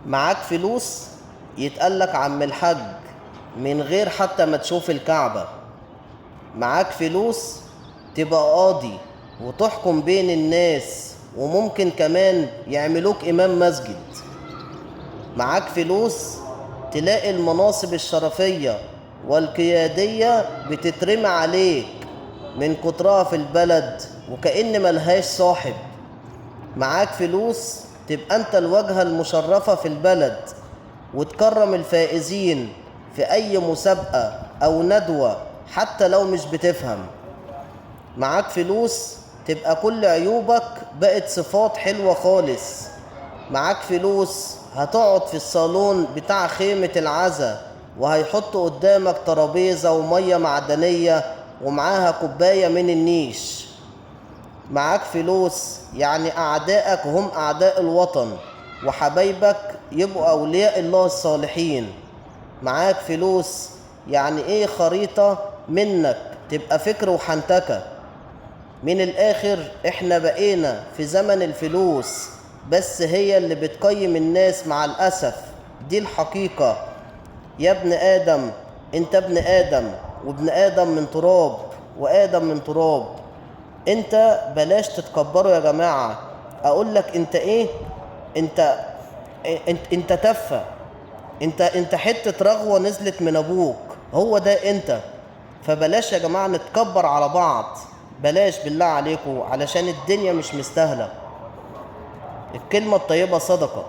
معاك فلوس يتقالك عم الحج من غير حتى ما تشوف الكعبة. معاك فلوس تبقى قاضي وتحكم بين الناس، وممكن كمان يعملوك إمام مسجد. معاك فلوس تلاقي المناصب الشرفية والقيادية بتترمي عليك من كترها في البلد وكأن ملهاش صاحب. معاك فلوس تبقى انت الواجهة المشرفة في البلد وتكرم الفائزين في اي مسابقة او ندوة حتى لو مش بتفهم. معاك فلوس تبقى كل عيوبك بقت صفات حلوة خالص. معاك فلوس هتقعد في الصالون بتاع خيمة العزا وهيحطوا قدامك ترابيزة ومية معدنية ومعاها كوباية من النيش. معاك فلوس يعني أعدائك هم أعداء الوطن وحبايبك يبقوا أولياء الله الصالحين. معاك فلوس يعني إيه خريطة منك تبقى فكر وحنتكة. من الآخر إحنا بقينا في زمن الفلوس بس هي اللي بتقيم الناس مع الأسف. دي الحقيقة. يا ابن آدم أنت ابن آدم، وابن آدم من تراب وآدم من تراب. انت بلاش تتكبروا يا جماعة. اقول لك انت ايه؟ انت تفة. انت حتة رغوة نزلت من ابوك، هو ده انت. فبلاش يا جماعة نتكبر على بعض، بلاش بالله عليكم، علشان الدنيا مش مستاهلة. الكلمة الطيبة صدقة.